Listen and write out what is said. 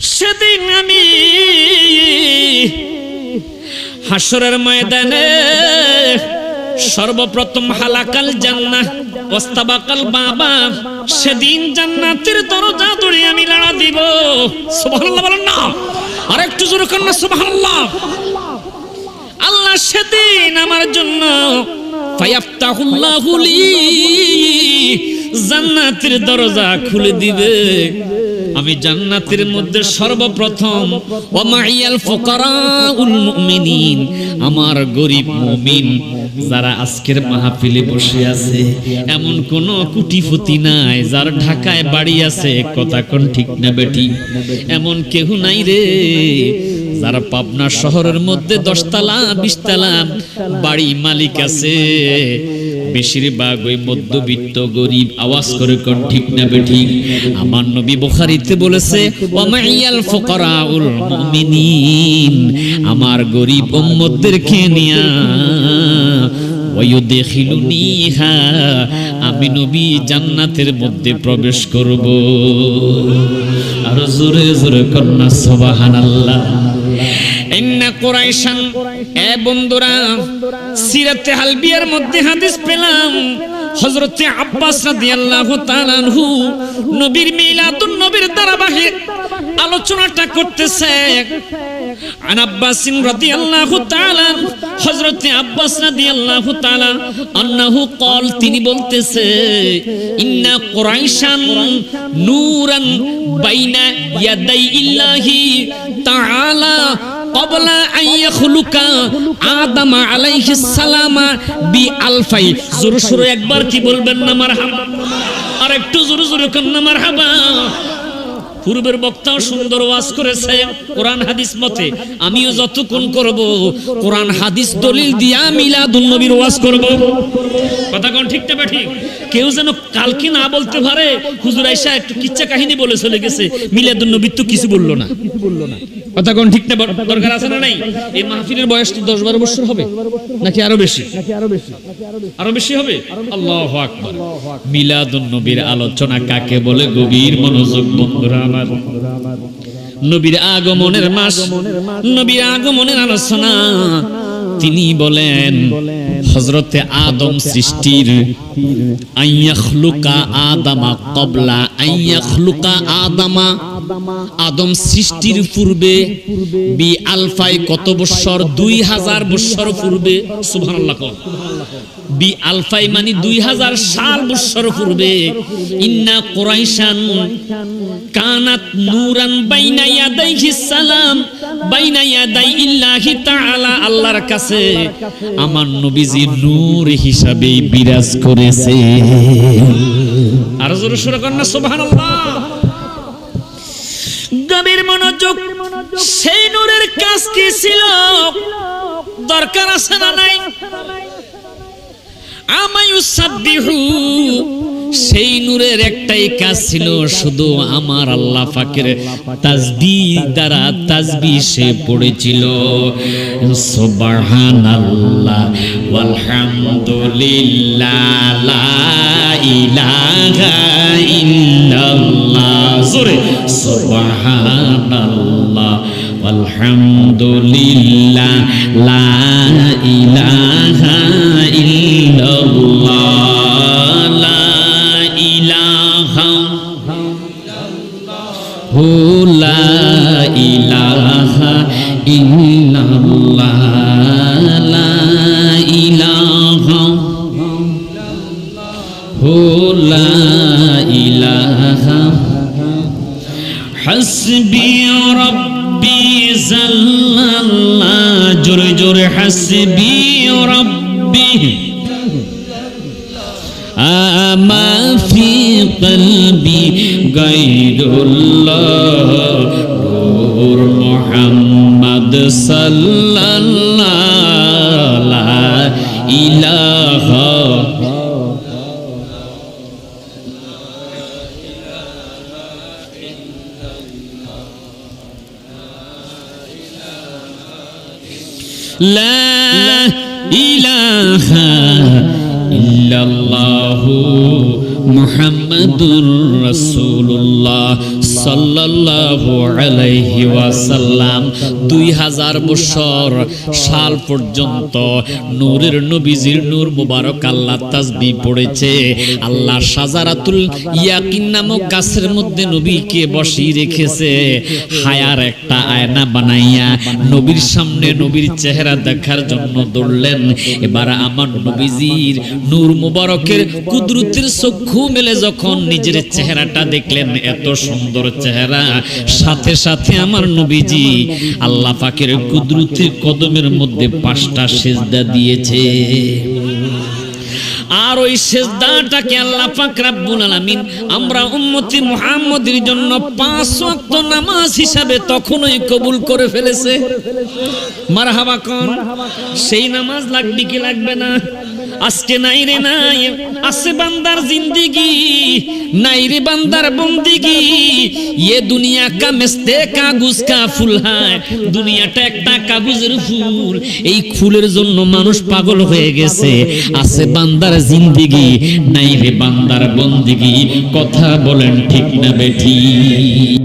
সেদিন আমি হাসরের ময়দানে সর্বপ্রথম হালাকাল জান্নাহ ওয়াস্তাবাকাল বাবা, সেদিন জান্নাতের দরজা ধরে আমি লাড়া দিব। সুবহানাল্লাহ বলেন না, আর একটু জোরে করেন না সুবহানাল্লাহ। আল্লাহ সেদিন আমার জন্য ফায়াফতাহুল্লাহু লি জান্নাতের দরজা খুলে দিবে। আমি জান্নাতের মধ্যে সর্বপ্রথম ওয়া মাইয়াল ফুকারাউল মুমিনিন, আমার গরিব মুমিন যারা আজকের মাহফিলে বসে আছে, এমন কোন কোটিপতি নাই যার ঢাকায় বাড়ি আছে, কথা কোন ঠিক না বেটি? এমন কেউ নাই রে যার পাবনা শহরের মধ্যে 10 তলা 20 তলা বাড়ি মালিক আছে। বেশিরভাগ ওই মধ্যবিত্ত গরিব। আওয়াজ করে কোন ঠিক না বেটি? আমার নবী বুখারীতে বলেছে ওয়া মাইয়াল ফুকারাউল মুমিনিন, আমার গরিব উম্মতদেরকে নিয়া ওয়ায়ুদখিলুনিহা, আমি নবী জান্নাতের মধ্যে প্রবেশ করব। আর জোরে জোরে কন্না সুবহানাল্লাহ। ইন্না কুরাইশান, এ বন্ধুরা, সিরাতে হালবিয়ার মধ্যে হাদিস পেলাম হযরতে আব্বাস রাদিয়াল্লাহু তাআলা আনহু নবীর মিলাদুন নবীর ধারাবাহিক আলোচনাটা করতেছে। আন আব্বাস রাদিয়াল্লাহু তাআলা, হযরতে আব্বাস রাদিয়াল্লাহু তাআলা আন্নাহু ক্বাল, তিনি বলতেছে ইন্না কুরাইশান নূরান বাইনা ইয়াদাই ইল্লাহি তাআলা ক্বাবলা আন ইয়াখলুকা আদম আলাইহিস সালাম বি আলফাই। জোরে সোরে একবার কি বলবেন না মারহাবা? আর একটু জোরে জোরে কোন না মারহাবা। পূর্বের বক্তাও সুন্দর ওয়াজ করেছে কোরআন হাদিস মতে, আমিও যতক্ষণ করব কোরআন হাদিস দলিল দিয়া মিলাদুন নবীর ওয়াজ করব। কথা কোন ঠিক না ঠিক? কেউ যেন কালকে না বলতে পারে হুজুর আয়েশা একটু কিচ্ছা কাহিনী বলে চলে গেছে, মিলাদুন নবী তো কিছু বললো না। কথা কোন ঠিক না? দরকার আছে না নাই? এই মাহফিলের বয়স তো 10-12 বছর হবে নাকি আরো বেশি? আরো বেশি হবে। আল্লাহু আকবার। মিলাদুন নবীর আলোচনা কাকে বলে? গভীর মনোযোগ বন্ধুরা আমার। নবীর আগমনের মাস, নবীর আগমনের আলোচনা। তিনি বলেন হযরতে আদম সৃষ্টির আইয়াখলুকা আদামা ক্বাবলা আইয়াখলুকা আদামা, আদম সৃষ্টির পূর্বে বি আলফাই, কত বছর? 2000 বছর পূর্বে। সুবহানাল্লাহ। বি আলফাই মানে 2000 সাল বছর পূর্বে। ইন্না কুরাইশান কানাত নূরান বাইনা ইয়াদাইহিস সালাম বাইনা ইয়াদাই ইল্লাহি তাআলা, আল্লাহর কাছে আমার নবীজি নূর হিসাবে বিরাজ করেছে। আর জোরে সুরে কন্না সুবহানাল্লাহ। গভীর মনোযোগ। সেই নূরের কাজ কি ছিল? দরকার আছে না নাই? আমায়ুসাব্বিহু, সেই নূরের একটাই কাজ ছিল, শুধু আমার আল্লাহ পাকের তাসবিহ দ্বারা তাসবিহ সে পড়েছিল। সুবহানাল্লাহ ওয়ালহামদুলিল্লাহ লা ইলাহা ইল্লাল্লাহ। জোরে সুবহানাল্লাহ ওয়ালহামদুলিল্লাহ লা ইলাহা ইল্লাল্লাহ লা ইলাহা লা ইলাহা ইল্লাল্লাহ লা ইলাহা লা ইলাহা হাসবি রাব্বি জাল্লাল্লাহ। জোরে জোরে হাসবি রাব্বি আমা ফি কলবি গায়রুল্লাহ নূর মুহাম্মদ সাল্লাল্লাহু লা ইলাহা লা ইলাহা ইল্লাল্লাহু মুহাম্মাদুর রাসূলুল্লাহ সাল্লাল্লাহু আলাইহি ওয়াসাল্লাম 2000 বছর সাল পর্যন্ত নূরের নবীজির নূর মুবারক আল্লাহ তাসবিহ পড়েছে। আল্লাহ শাজারাতুল ইয়াকিন নামক গাছের মধ্যে নবীকে বসিয়ে রেখেছে, হায়ার একটা আয়না বানাইয়া নবীর সামনে নবীর চেহারা দেখার জন্য দৌড়লেন। এবার আমার নবীজির নূর মুবারকের কুদরতের চক্ষু মেলে যখন নিজের চেহারাটা দেখলেন, এত সুন্দর চেহারা, সাথে সাথে আমার নবীজি আল্লাহ পাকের কুদরতের কদমের মধ্যে 5টা সিজদা দিয়েছে। আর ওই সিজদাটাকে আল্লাহ পাক রব্বুল আলামিন আমরা উম্মতি মুহাম্মদের জন্য 5 ওয়াক্ত নামাজ হিসাবে তখনই কবুল করে ফেলেছে। মারহাবা কোন? সেই নামাজ লাগবে কি লাগবে না? আজকে নাই রে নাই, আছে বান্দার জিন্দেগি, নাই রে বান্দার বন্দেগি। ये दुनिया का मिस्ते कागज का फूल है, দুনিয়াটা একটা কাগজের ফুল, এই ফুলের জন্য মানুষ পাগল হয়ে গেছে। আছে বান্দার জিন্দেগি, নাই রে বান্দার বন্দেগি। কথা বলেন ঠিক না বেঠিক?